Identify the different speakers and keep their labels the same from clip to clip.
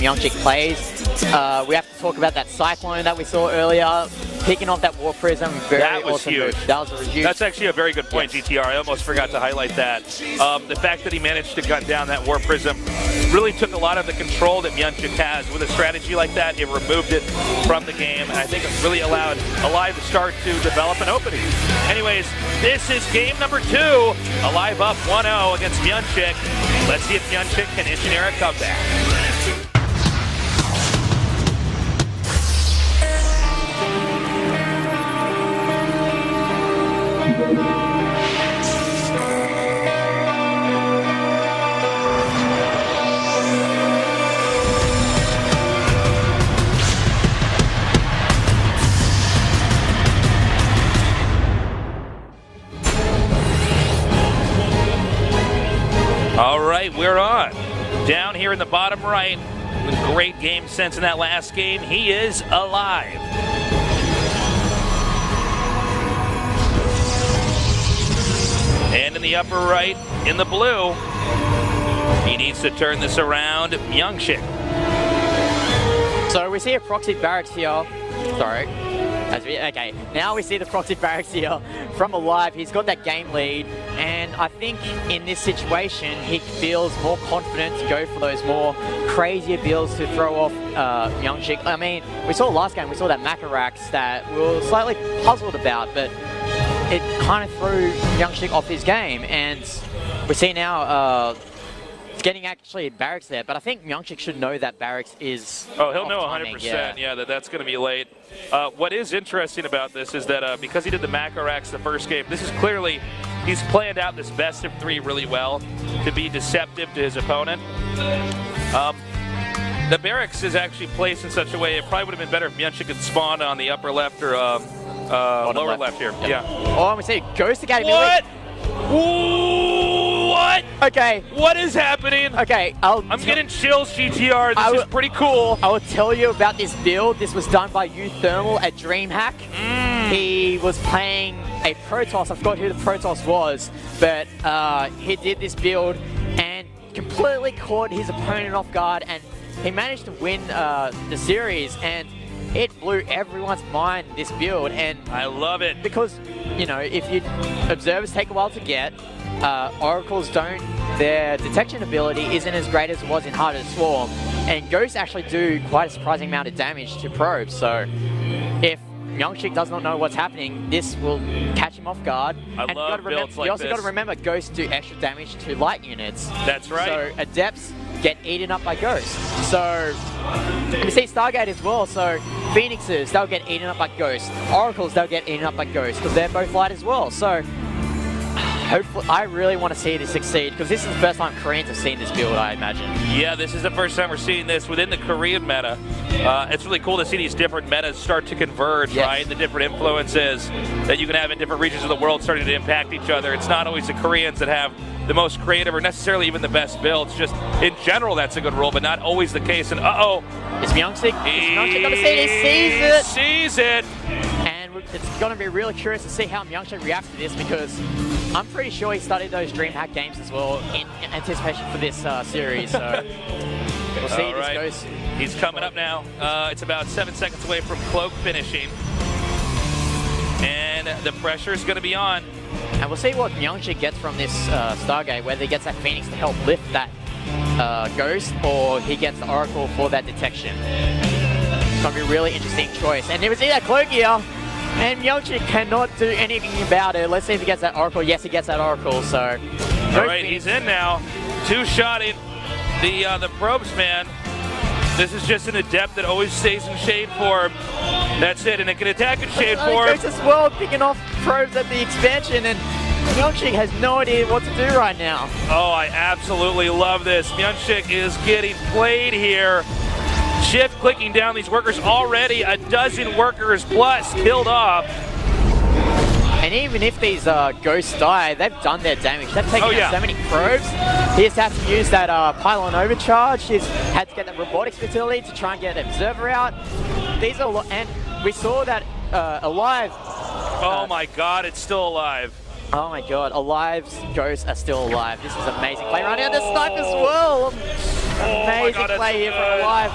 Speaker 1: MyuNgSiK plays. We have to talk about that Cyclone that we saw earlier. Picking off that War Prism, very
Speaker 2: that was
Speaker 1: awesome
Speaker 2: huge.
Speaker 1: move. That was huge.
Speaker 2: That's actually a very good point, GTR. I almost forgot to highlight that. The fact that he managed to gun down that War Prism really took a lot of the control that MyuNgSiK has. With a strategy like that, it removed it from the game, and I think it really allowed aLive to start to develop an opening. Anyways, this is game number 2. aLive up 1-0 against MyuNgSiK. Let's see if MyuNgSiK can engineer a comeback. All right, we're on. Down here in the bottom right, with great game sense in that last game, he is aLive. And in the upper right, in the blue, he needs to turn this around, MyuNgSiK.
Speaker 1: So we see a proxy barracks here. Sorry. Okay, now we see the proxy barracks here from aLive. He's got that game lead, and I think in this situation he feels more confident to go for those more crazier builds to throw off MyuNgSiK. I mean, we saw last game, we saw that Macarax that we were slightly puzzled about, but it kind of threw MyuNgSiK off his game, and we see now getting actually barracks there, but I think MyuNgSiK should know that barracks is.
Speaker 2: Oh, he'll know 100%. Yeah, that's going to be late. What is interesting about this is that because he did the Macarax the first game, this is clearly he's planned out this best of 3 really well to be deceptive to his opponent. The barracks is actually placed in such a way it probably would have been better if MyuNgSiK had spawned on the upper left or lower left here.
Speaker 1: Yep.
Speaker 2: Yeah.
Speaker 1: Oh, we see Ghost again.
Speaker 2: What? What?
Speaker 1: Okay.
Speaker 2: What is happening?
Speaker 1: Okay,
Speaker 2: I'm getting chills, GTR. This is pretty cool.
Speaker 1: I will tell you about this build. This was done by uThermal at DreamHack. He was playing a Protoss. I forgot who the Protoss was, but he did this build and completely caught his opponent off guard, and he managed to win the series, and it blew everyone's mind, this build. And
Speaker 2: I love it.
Speaker 1: Because, you know, if you observers take a while to get, oracles their detection ability isn't as great as it was in Heart of the Swarm, and ghosts actually do quite a surprising amount of damage to probes. So if MyuNgSiK does not know what's happening, this will catch him off guard.
Speaker 2: I love builds like this.
Speaker 1: You also got to remember ghosts do extra damage to light units.
Speaker 2: That's right.
Speaker 1: So adepts get eaten up by ghosts. So we see Stargate as well. So Phoenixes, they'll get eaten up by ghosts. Oracles, they'll get eaten up by ghosts because they're both light as well. So hopefully, I really want to see this succeed because this is the first time Koreans have seen this build, I imagine.
Speaker 2: Yeah, this is the first time we're seeing this within the Korean meta. It's really cool to see these different metas start to converge, right? The different influences that you can have in different regions of the world starting to impact each other. It's not always the Koreans that have the most creative or necessarily even the best builds. Just in general, that's a good rule, but not always the case. And
Speaker 1: is MyuNgSiK going to see it? He
Speaker 2: sees it.
Speaker 1: And it's going to be really curious to see how MyuNgSiK reacts to this, because I'm pretty sure he studied those DreamHack games as well in anticipation for this series. So we'll see how this goes.
Speaker 2: He's coming up now. It's about 7 seconds away from Cloak finishing. And the pressure is going to be on.
Speaker 1: And we'll see what MyuNgSiK gets from this Stargate, whether he gets that Phoenix to help lift that Ghost, or he gets the Oracle for that detection. It's going to be a really interesting choice. And we see that Cloak here, and MyuNgSiK cannot do anything about it. Let's see if he gets that Oracle. Yes, he gets that Oracle, so...
Speaker 2: All right, he's in now. Two-shotting the probes, man. This is just an adept that always stays in shade form. That's it, and it can attack in shade form.
Speaker 1: Ghost as well, picking off probes at the expansion, and MyuNgSiK has no idea what to do right now.
Speaker 2: Oh, I absolutely love this. MyuNgSiK is getting played here. Shift clicking down these workers already. A dozen workers plus killed off.
Speaker 1: And even if these ghosts die, they've done their damage. They've taken out so many probes. He just has to use that pylon overcharge. He's had to get that robotics facility to try and get an observer out. These are and we saw that aLive.
Speaker 2: Oh my God, it's still alive.
Speaker 1: Oh my God, aLive's ghosts are still alive. This is amazing play right now. The snipe as well. Amazing play here from aLive.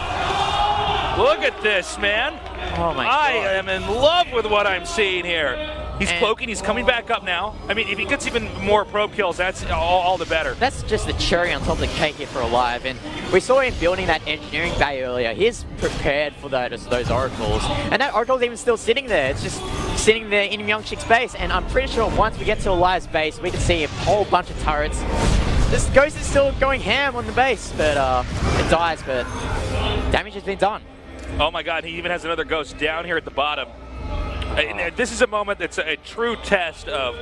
Speaker 2: Look at this, man.
Speaker 1: Oh my God.
Speaker 2: I am in love with what I'm seeing here. He's cloaking, he's coming back up now. I mean, if he gets even more probe kills, that's all the better.
Speaker 1: That's just the cherry on top of the cake here for aLive, and we saw him building that engineering bay earlier. He's prepared for those oracles, and that oracle's even still sitting there. It's just sitting there in MyuNgSiK's base, and I'm pretty sure once we get to aLive's base, we can see a whole bunch of turrets. This Ghost is still going ham on the base, but it dies, but damage has been done.
Speaker 2: Oh my God, he even has another Ghost down here at the bottom. And this is a moment that's a true test of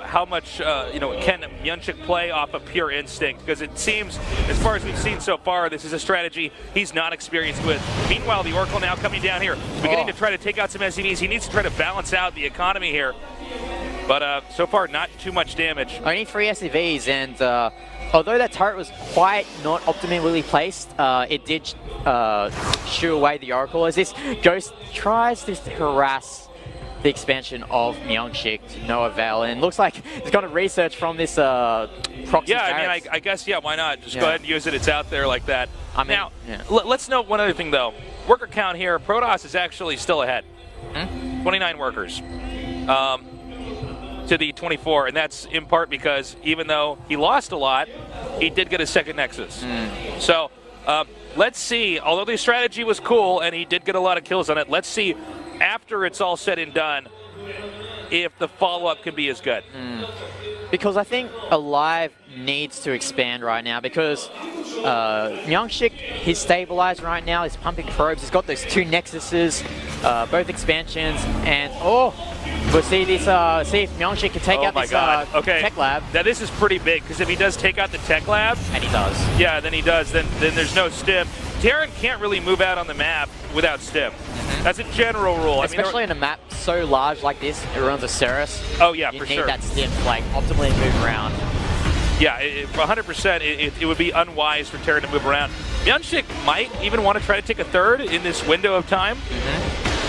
Speaker 2: how much can MyuNgSiK play off of pure instinct, because it seems, as far as we've seen so far, this is a strategy he's not experienced with. Meanwhile, the Oracle now coming down here, beginning to try to take out some SCVs. He needs to try to balance out the economy here, but so far not too much damage.
Speaker 1: Only 3 SCVs, and although that turret was quite not optimally placed, it did shoo away the Oracle as this Ghost tries to harass the expansion of MyuNgSiK to no avail, and it looks like he's got a research from this proxy.
Speaker 2: Yeah, I mean, I guess, yeah, why not? Just go ahead and use it. It's out there like that. Now, let's note one other thing, though. Worker count here, Protoss is actually still ahead. 29 workers to the 24, and that's in part because even though he lost a lot, he did get a second Nexus. So let's see, although the strategy was cool and he did get a lot of kills on it, let's see after it's all said and done if the follow-up can be as good.
Speaker 1: Because I think aLive needs to expand right now, because MyuNgSiK, he's stabilized right now, he's pumping probes, he's got those 2 Nexuses, both expansions, and we'll see this. See if MyuNgSiK can take out this tech lab.
Speaker 2: Now this is pretty big, because if he does take out the tech lab,
Speaker 1: and he does,
Speaker 2: then he does. Then there's no stim. Terran can't really move out on the map without stim. That's a general rule.
Speaker 1: Especially in a map so large like this, it runs a Ceres.
Speaker 2: Oh yeah,
Speaker 1: you
Speaker 2: for
Speaker 1: need
Speaker 2: sure.
Speaker 1: that stim to like optimally move around.
Speaker 2: Yeah, 100%. It would be unwise for Terran to move around. MyuNgSiK might even want to try to take a third in this window of time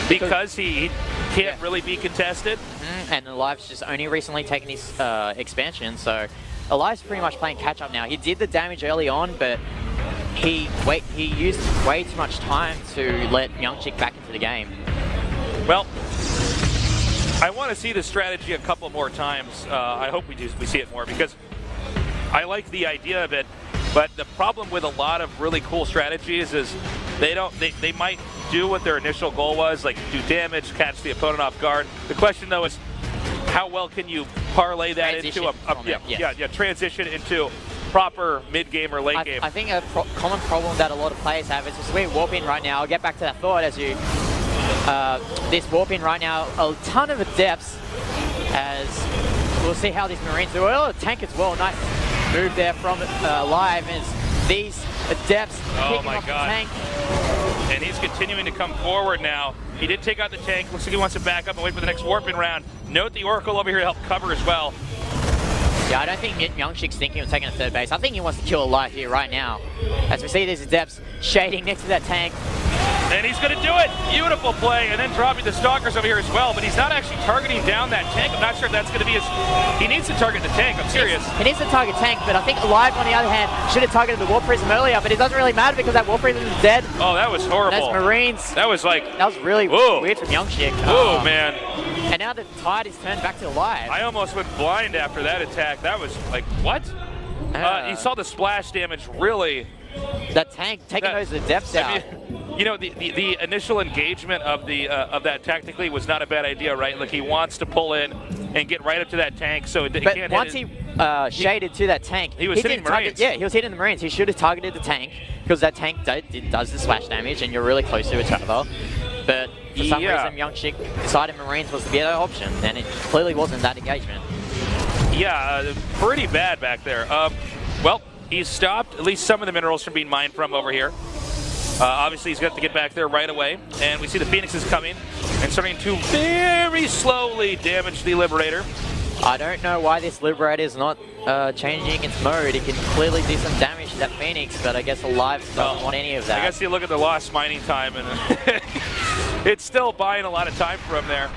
Speaker 2: because he can't really be contested.
Speaker 1: And aLive's just only recently taken his expansion, so aLive's pretty much playing catch up now. He did the damage early on, but he used way too much time to let MyuNgSiK back into the game.
Speaker 2: Well, I want to see the strategy a couple more times. I hope we see it more, because I like the idea of it, but the problem with a lot of really cool strategies is they might do what their initial goal was, like do damage, catch the opponent off guard. The question though is, how well can you parlay that into transition into proper mid-game or late game?
Speaker 1: I think a common problem that a lot of players have is just we're warping right now. I'll get back to that thought as you this warping right now, a ton of adepts, as we'll see how these Marines do. Well, a tank as well, nice move there from aLive as these adepts picking off the tank.
Speaker 2: And he's continuing to come forward now. He did take out the tank. Looks like he wants to back up and wait for the next warping round. Note the Oracle over here to help cover as well.
Speaker 1: Yeah, I don't think MyuNgSiK's thinking of taking a third base. I think he wants to kill aLive here right now. As we see these adepts shading next to that tank.
Speaker 2: And he's going to do it. Beautiful play. And then dropping the Stalkers over here as well. But he's not actually targeting down that tank. I'm not sure if that's going to be his... He needs to target the tank. I'm serious.
Speaker 1: He needs to target tank, but I think aLive, on the other hand, should have targeted the Warp Prism earlier, but it doesn't really matter because that Warp Prism is dead.
Speaker 2: Oh, that was horrible.
Speaker 1: That's Marines.
Speaker 2: That was like...
Speaker 1: That was really weird from MyuNgSiK.
Speaker 2: Oh, man.
Speaker 1: And now the tide is turned back to aLive.
Speaker 2: I almost went blind after that attack. That was like, what? You saw the splash damage, really.
Speaker 1: That tank taking those adepts out.
Speaker 2: You know, the initial engagement of that tactically was not a bad idea, right? Like, he wants to pull in and get right up to that tank, so it can't
Speaker 1: once he shaded to that tank,
Speaker 2: he was hitting Marines.
Speaker 1: Yeah, he was hitting the Marines. He should have targeted the tank, because that tank does the splash damage, and you're really close to each other. But for some reason, MyuNgSiK decided Marines was the better option, and it clearly wasn't that engagement.
Speaker 2: Yeah, pretty bad back there. Well, he's stopped at least some of the minerals from being mined from over here. Obviously, he's got to get back there right away. And we see the Phoenixes coming and starting to very slowly damage the Liberator.
Speaker 1: I don't know why this Liberator is not changing its mode. It can clearly do some damage to that Phoenix, but I guess aLive doesn't want any of that.
Speaker 2: I guess you look at the lost mining time, and it's still buying a lot of time for him there.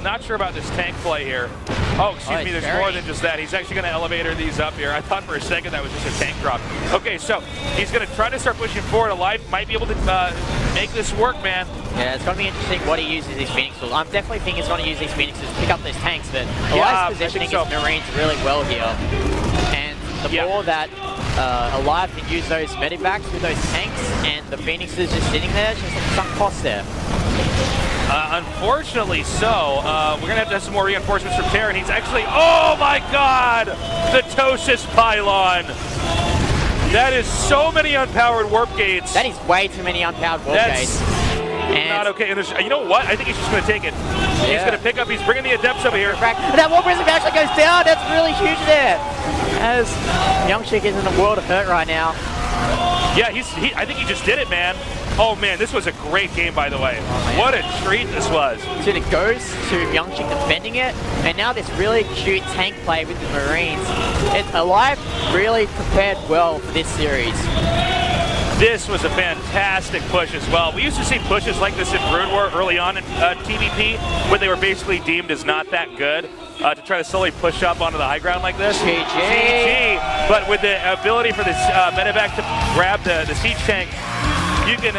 Speaker 2: Not sure about this tank play here. Oh, excuse me, there's
Speaker 1: very...
Speaker 2: more than just that. He's actually going to elevator these up here. I thought for a second that was just a tank drop. Okay, so he's going to try to start pushing forward. aLive might be able to make this work, man.
Speaker 1: Yeah, it's going to be interesting what he uses these Phoenix tools. I'm definitely thinking he's going to use these Phoenixes to pick up those tanks, but aLive's positioning his Marines really well here. And the more that aLive can use those medivacks with those tanks and the Phoenixes just sitting there, just some cost there.
Speaker 2: Unfortunately so. We're going to have some more reinforcements from Terran. He's actually, oh my god! The Tosis pylon! That is so many unpowered warp gates.
Speaker 1: That is way too many unpowered warp gates. And
Speaker 2: not okay. And you know what? I think he's just going to take it. Yeah. He's going to pick up. He's bringing the Adepts over here.
Speaker 1: That warp prism actually goes down. That's really huge there. As MyuNgSiK is in a world of hurt right now.
Speaker 2: Yeah, I think he just did it, man. Oh man, this was a great game, by the way. Oh, what a treat this was.
Speaker 1: So it goes to MyuNgSiK defending it, and now this really cute tank play with the Marines. aLive really prepared well for this series.
Speaker 2: This was a fantastic push as well. We used to see pushes like this in Brood War early on in TVP, when they were basically deemed as not that good, to try to slowly push up onto the high ground like this. GG. But with the ability for this medevac to grab the siege tank, you can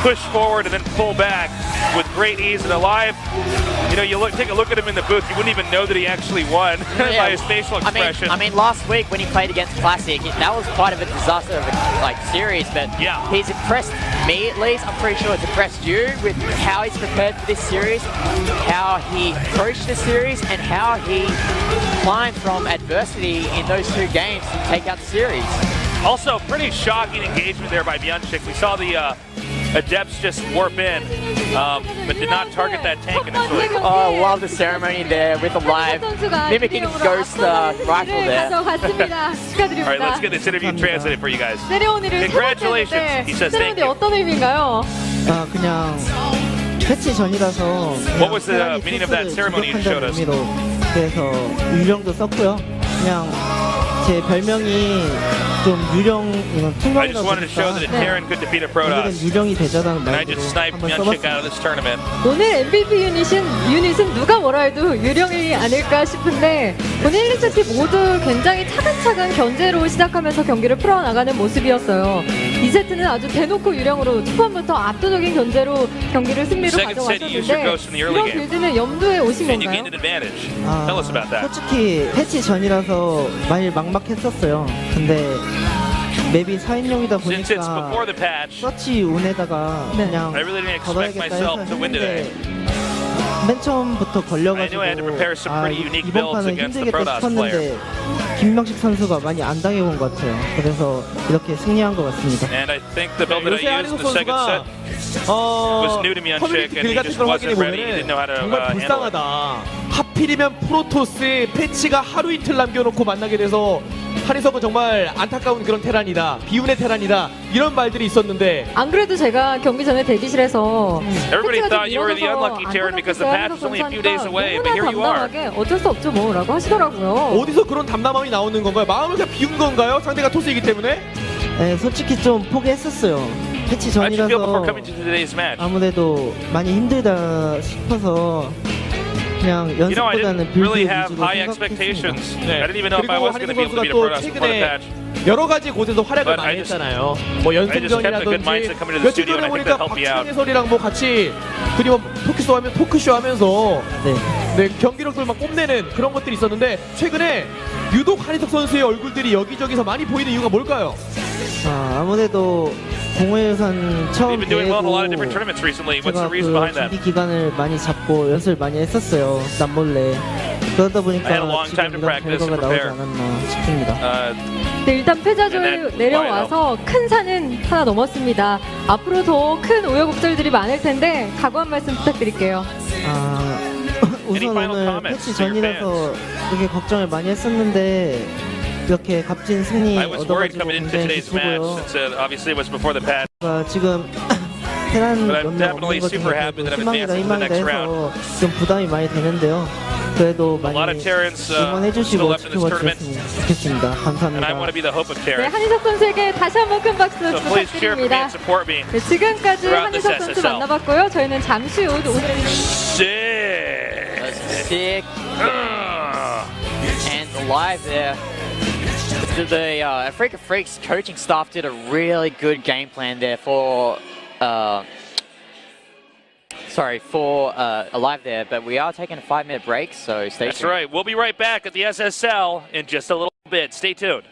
Speaker 2: push forward and then pull back with great ease. And aLive, you know, you take a look at him in the booth, you wouldn't even know that he actually won by his facial expression.
Speaker 1: I mean, last week when he played against Classic, that was quite of a disaster of a series, but he's impressed me at least. I'm pretty sure it's impressed you with how he's prepared for this series, how he approached this series, and how he climbed from adversity in those two games to take out the series.
Speaker 2: Also, pretty shocking engagement there by MyuNgSiK. We saw the Adepts just warp in, but did not target that tank initially.
Speaker 1: Oh, love the ceremony there with aLive, mimicking Ghost rifle there.
Speaker 2: All right, let's get this interview translated for you guys. Congratulations, he says thank you.
Speaker 3: 그냥 패치 전이라서
Speaker 2: What was the meaning of that ceremony you showed us?
Speaker 3: 그래서 유령도 썼고요. 그냥 제 별명이 좀 유령
Speaker 2: I just wanted to show that a Terran could defeat a Protoss.
Speaker 3: 유령이 되자는
Speaker 2: And I just sniped MyuNgSiK out of this tournament.
Speaker 4: 오늘 MVP 유닛은 누가 뭐라 해도 유령이 아닐까 싶은데 오늘 1, 2세트 모두 굉장히 차근차근 견제로 시작하면서 경기를 풀어나가는 모습이었어요. 2세트는 아주 대놓고 유령으로 초반부터 압도적인 견제로 경기를 승리로 가져왔었는데 이런 빌드는 염두에 오신 건가요?
Speaker 3: 솔직히 패치 전이라서 많이 막막했었어요. 근데 맵이 4인용이다 보니까 서치 운에다가 그냥 걸어야겠다 해서 했는데 맨 처음부터 걸려가지고 이번 판은 힘들겠다 싶었는데 김명식 선수가 많이 안 당해본 것 같아요. 그래서 이렇게 승리한 것 같습니다.
Speaker 5: 요새 한국 선수가 커뮤니티 글 같은 걸 확인해 보면 정말 불쌍하다. 하필이면 프로토스 패치가 하루 이틀 남겨놓고 만나게 돼서 한희석은 정말 안타까운 그런 테란이다, 비운의 테란이다, 이런 말들이 있었는데
Speaker 4: 안 그래도 제가 경기 전에 대기실에서
Speaker 2: Everybody thought you were the unlucky Terran because the patch was only a few days away, but here you are.
Speaker 4: 어쩔 수 없죠 뭐 라고 하시더라고요.
Speaker 5: 어디서 그런 담담함이 나오는 건가요? 마음을 그냥 비운 건가요? 상대가 토스이기 때문에?
Speaker 3: 네, 솔직히 좀 포기했었어요. 패치 전이라서 아무래도 많이 힘들다 싶어서 그냥 연습보다는 빌드 위주로 생각했습니다.
Speaker 5: 그리고 한희석 선수가 또 최근에 여러 가지 곳에서 활약을 많이 했잖아요. 뭐 연습전이라든지 며칠 전에 보니까 박진희 해설이랑 뭐 같이 둘이 뭐 토크쇼 하면서 네, 경기력들 막 뽐내는 그런 것들이 있었는데 최근에 유독 한희석 선수의 얼굴들이 여기저기서 많이 보이는 이유가 뭘까요?
Speaker 3: 아무래도 공회유산 처음 대회고 제가 그 준비 기간을 많이 잡고 연습을 많이 했었어요. 남몰래. 그러다 보니까 지금 이런 결과가 나오지 않았나 싶습니다.
Speaker 4: 네, 일단 패자조에 내려와서 큰 산은 하나 넘었습니다. 앞으로 더 큰 우여곡절들이 많을 텐데 각오 한 말씀 부탁드릴게요.
Speaker 3: 우선 오늘 패치 전이라서 이렇게 걱정을 많이 했었는데 이렇게 값진 승리 얻어가지고 굉장히 기쁘고요. 지금 테란 몇명 없는 것 때문에 희망이다 해서 좀 부담이 많이 되는데요. 그래도 많이 응원해주시고 지켜봐주셨으면 좋겠습니다. 감사합니다.
Speaker 4: 네, 한희석 선수에게 다시 한번 큰 박수 부탁드립니다. 네, 지금까지 한희석 선수 만나봤고요. 저희는 잠시 후 오늘의
Speaker 1: aLive there. The Africa Freaks coaching staff did a really good game plan there for aLive there, but we are taking a 5-minute break, so stay tuned.
Speaker 2: That's right. We'll be right back at the SSL in just a little bit. Stay tuned.